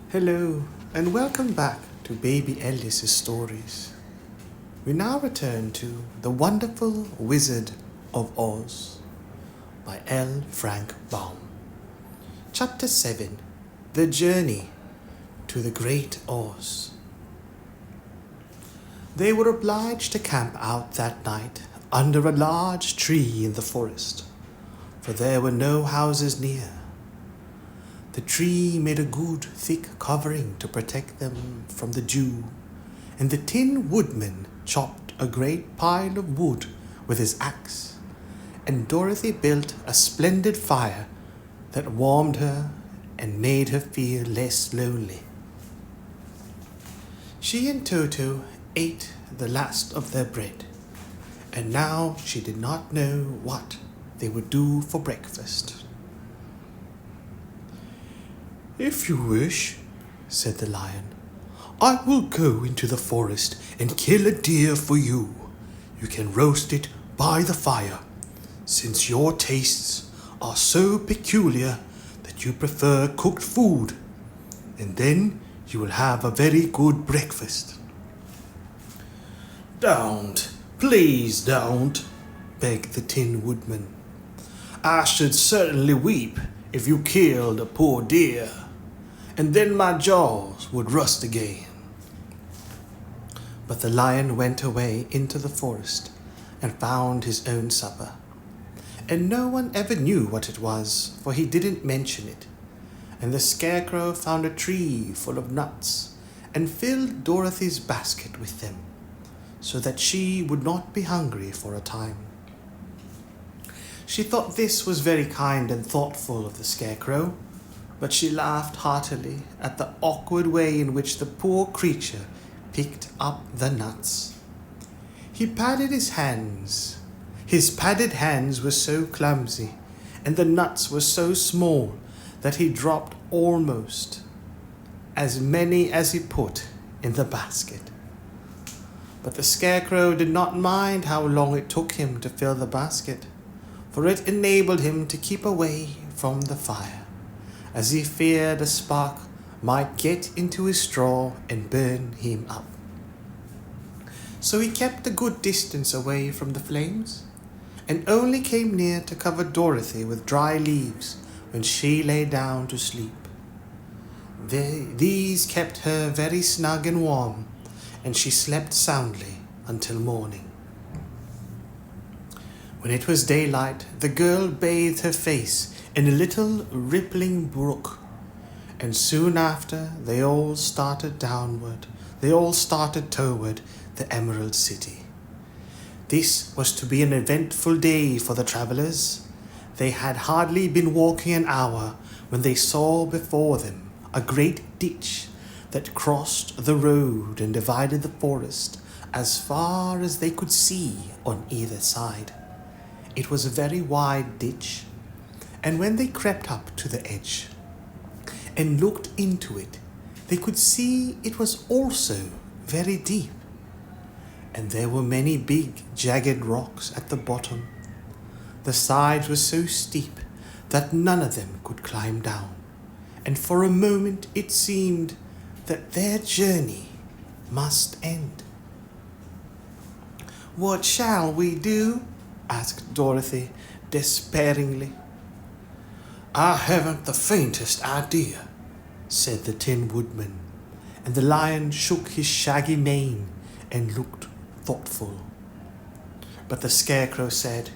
Hello, and welcome back to Baby Ellis's stories. We now return to The Wonderful Wizard of Oz by L. Frank Baum. Chapter 7, The Journey to the Great Oz. They were obliged to camp out that night under a large tree in the forest, for there were no houses near. The tree made a good thick covering to protect them from the dew, and the Tin Woodman chopped a great pile of wood with his axe, and Dorothy built a splendid fire that warmed her and made her feel less lonely. She and Toto ate the last of their bread, and now she did not know what they would do for breakfast. "If you wish," said the lion, "I will go into the forest and kill a deer for you. You can roast it by the fire, since your tastes are so peculiar that you prefer cooked food, and then you will have a very good breakfast." "Don't, please don't," begged the Tin Woodman. "I should certainly weep if you killed a poor deer, and then my jaws would rust again." But the lion went away into the forest and found his own supper, and no one ever knew what it was, for he didn't mention it. And the Scarecrow found a tree full of nuts and filled Dorothy's basket with them, so that she would not be hungry for a time. She thought this was very kind and thoughtful of the Scarecrow, but she laughed heartily at the awkward way in which the poor creature picked up the nuts. He patted his hands. His padded hands were so clumsy, and the nuts were so small that he dropped almost as many as he put in the basket. But the Scarecrow did not mind how long it took him to fill the basket, for it enabled him to keep away from the fire, as he feared a spark might get into his straw and burn him up. So he kept a good distance away from the flames, and only came near to cover Dorothy with dry leaves when she lay down to sleep. These kept her very snug and warm, and she slept soundly until morning. When it was daylight, the girl bathed her face in a little rippling brook, and soon after they all started toward the Emerald City. This was to be an eventful day for the travelers. They had hardly been walking an hour when they saw before them a great ditch that crossed the road and divided the forest as far as they could see on either side. It was a very wide ditch, and when they crept up to the edge and looked into it, they could see it was also very deep, and there were many big, jagged rocks at the bottom. The sides were so steep that none of them could climb down, and for a moment it seemed that their journey must end. "What shall we do?" asked Dorothy despairingly. "I haven't the faintest idea," said the Tin Woodman, and the lion shook his shaggy mane and looked thoughtful. But the Scarecrow said,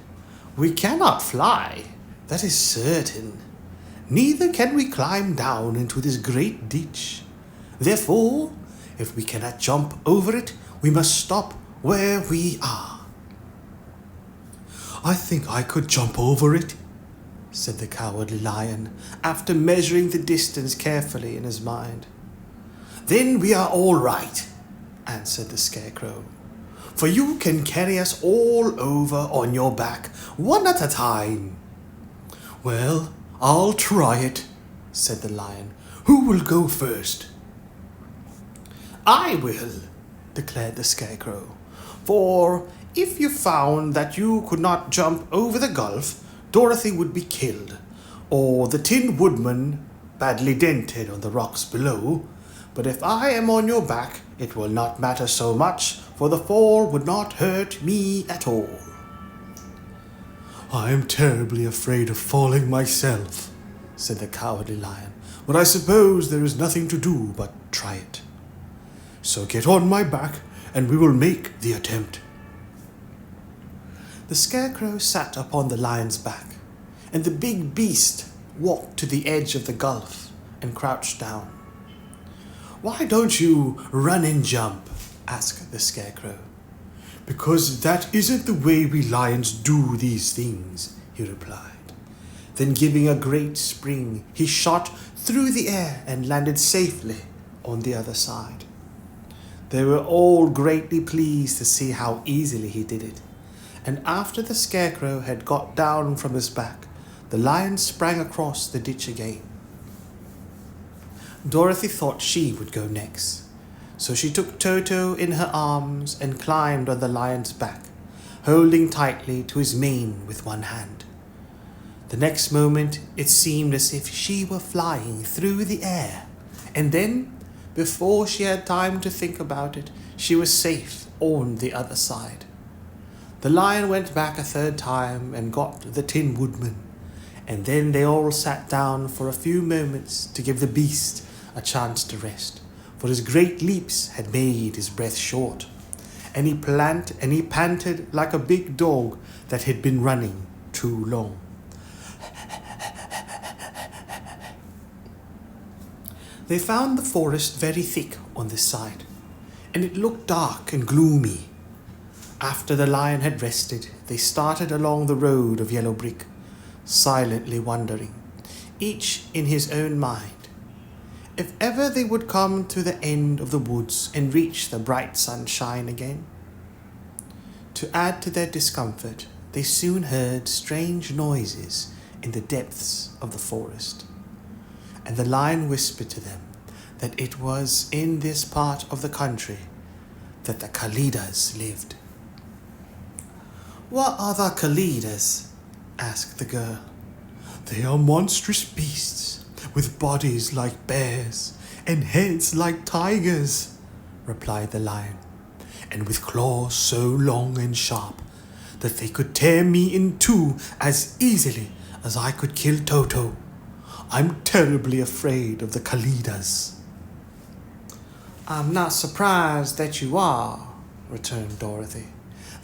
"We cannot fly, that is certain. Neither can we climb down into this great ditch. Therefore, if we cannot jump over it, we must stop where we are." "I think I could jump over it," said the Cowardly Lion, after measuring the distance carefully in his mind. "Then we are all right," answered the Scarecrow, "for you can carry us all over on your back, one at a time." "Well, I'll try it," said the Lion. "Who will go first?" "I will," declared the Scarecrow, "for if you found that you could not jump over the gulf, Dorothy would be killed, or the Tin Woodman badly dented on the rocks below, but if I am on your back, it will not matter so much, for the fall would not hurt me at all." "I am terribly afraid of falling myself," said the Cowardly Lion, "but I suppose there is nothing to do but try it. So get on my back, and we will make the attempt." The Scarecrow sat upon the lion's back, and the big beast walked to the edge of the gulf and crouched down. "Why don't you run and jump?" asked the Scarecrow. "Because that isn't the way we lions do these things," he replied. Then, giving a great spring, he shot through the air and landed safely on the other side. They were all greatly pleased to see how easily he did it, and after the Scarecrow had got down from his back, the lion sprang across the ditch again. Dorothy thought she would go next, so she took Toto in her arms and climbed on the lion's back, holding tightly to his mane with one hand. The next moment it seemed as if she were flying through the air, and then, before she had time to think about it, she was safe on the other side. The lion went back a third time and got the Tin Woodman, and then they all sat down for a few moments to give the beast a chance to rest, for his great leaps had made his breath short, and he panted like a big dog that had been running too long. They found the forest very thick on this side, and it looked dark and gloomy. After the lion had rested, they started along the road of yellow brick, silently wondering, each in his own mind, if ever they would come to the end of the woods and reach the bright sunshine again. To add to their discomfort, they soon heard strange noises in the depths of the forest, and the lion whispered to them that it was in this part of the country that the Kalidas lived. "What are the Kalidas?" asked the girl. "They are monstrous beasts with bodies like bears and heads like tigers," replied the lion, "and with claws so long and sharp that they could tear me in two as easily as I could kill Toto. I'm terribly afraid of the Kalidas." "I'm not surprised that you are," returned Dorothy.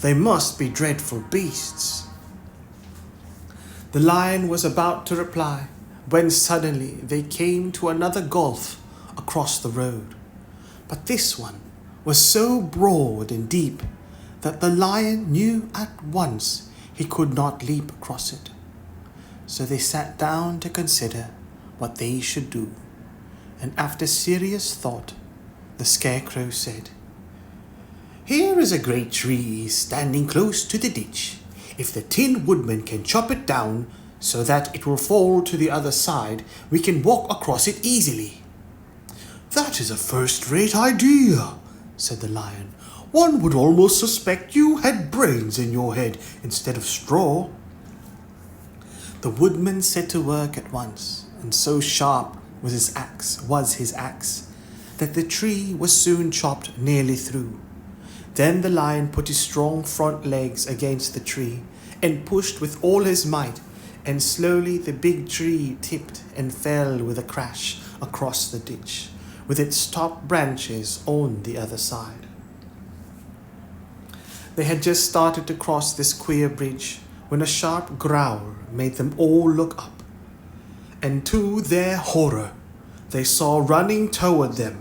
"They must be dreadful beasts." The lion was about to reply when suddenly they came to another gulf across the road. But this one was so broad and deep that the lion knew at once he could not leap across it. So they sat down to consider what they should do, and after serious thought, the Scarecrow said, "Here is a great tree standing close to the ditch. If the Tin Woodman can chop it down so that it will fall to the other side, we can walk across it easily." "That is a first-rate idea," said the lion. "One would almost suspect you had brains in your head instead of straw." The woodman set to work at once, and so sharp was his axe that the tree was soon chopped nearly through. Then the lion put his strong front legs against the tree and pushed with all his might, and slowly the big tree tipped and fell with a crash across the ditch, with its top branches on the other side. They had just started to cross this queer bridge when a sharp growl made them all look up, and to their horror, they saw running toward them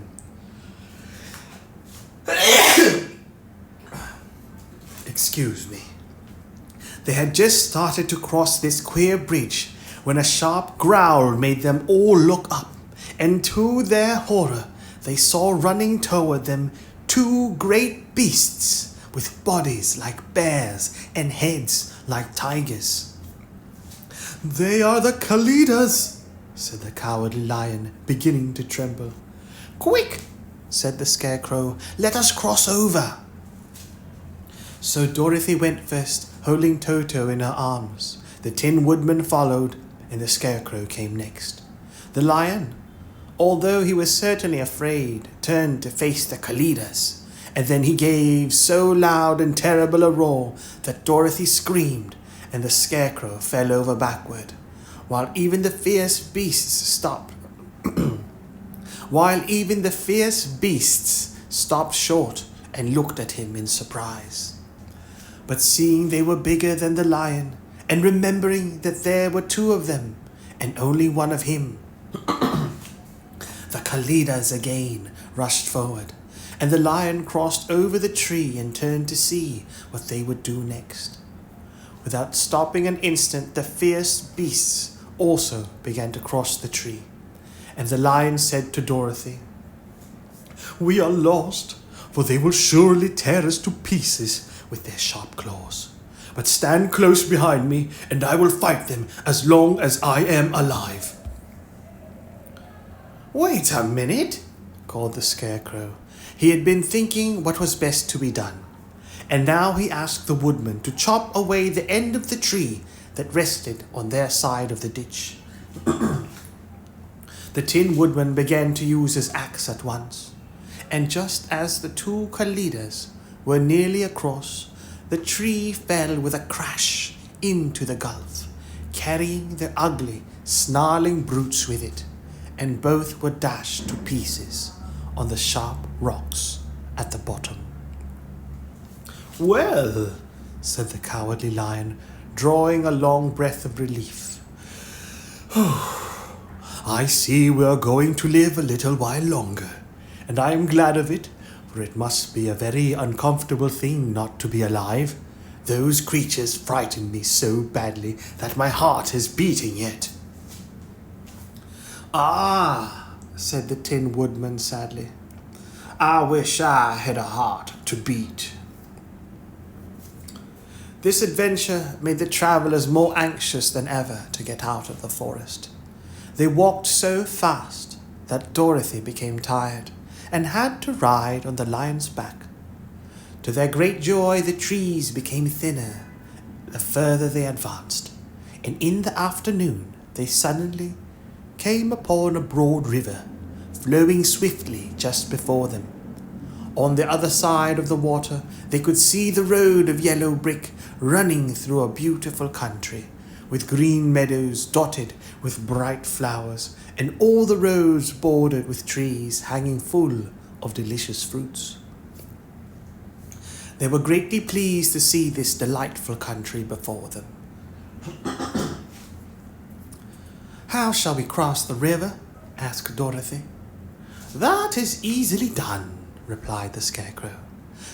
Excuse me. They had just started to cross this queer bridge when a sharp growl made them all look up, and to their horror, they saw running toward them two great beasts with bodies like bears and heads like tigers. "They are the Kalidas," said the Cowardly Lion, beginning to tremble. "Quick," said the Scarecrow, "let us cross over." So Dorothy went first, holding Toto in her arms. The Tin Woodman followed, and the Scarecrow came next. The lion, although he was certainly afraid, turned to face the Kalidas, and then he gave so loud and terrible a roar that Dorothy screamed and the Scarecrow fell over backward, while even the fierce beasts stopped short and looked at him in surprise. But seeing they were bigger than the lion, and remembering that there were two of them and only one of him, the Kalidas again rushed forward, and the lion crossed over the tree and turned to see what they would do next. Without stopping an instant, the fierce beasts also began to cross the tree, and the lion said to Dorothy, "We are lost, for they will surely tear us to pieces with their sharp claws. But stand close behind me, and I will fight them as long as I am alive." "Wait a minute," called the Scarecrow. He had been thinking what was best to be done, and now he asked the woodman to chop away the end of the tree that rested on their side of the ditch. The Tin Woodman began to use his axe at once, and just as the two Kalidas were nearly across, the tree fell with a crash into the gulf, carrying the ugly, snarling brutes with it, and both were dashed to pieces on the sharp rocks at the bottom. "Well," said the Cowardly Lion, drawing a long breath of relief, "I see we are going to live a little while longer, and I am glad of it, for it must be a very uncomfortable thing not to be alive. Those creatures frightened me so badly that my heart is beating yet." "Ah," said the Tin Woodman sadly, "I wish I had a heart to beat." This adventure made the travelers more anxious than ever to get out of the forest. They walked so fast that Dorothy became tired and had to ride on the lion's back. To their great joy, the trees became thinner the further they advanced, and in the afternoon they suddenly came upon a broad river flowing swiftly just before them. On the other side of the water, they could see the road of yellow brick running through a beautiful country, with green meadows dotted with bright flowers, and all the roads bordered with trees hanging full of delicious fruits. They were greatly pleased to see this delightful country before them. "How shall we cross the river?" asked Dorothy. "That is easily done," replied the Scarecrow.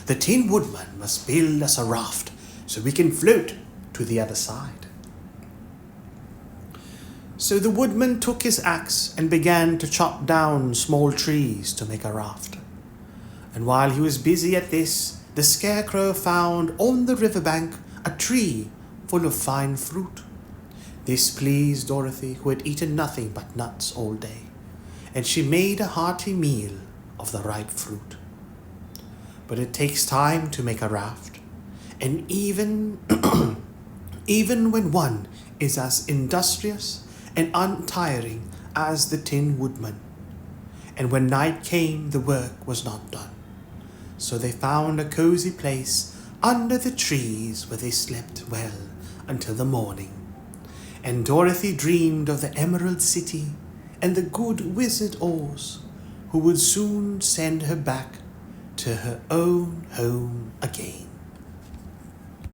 "The Tin Woodman must build us a raft so we can float to the other side." So the woodman took his axe and began to chop down small trees to make a raft. And while he was busy at this, the Scarecrow found on the riverbank a tree full of fine fruit. This pleased Dorothy, who had eaten nothing but nuts all day, and she made a hearty meal of the ripe fruit. But it takes time to make a raft, and even when one is as industrious and untiring as the Tin Woodman. And when night came, the work was not done. So they found a cozy place under the trees where they slept well until the morning. And Dorothy dreamed of the Emerald City and the good Wizard Oz, who would soon send her back to her own home again.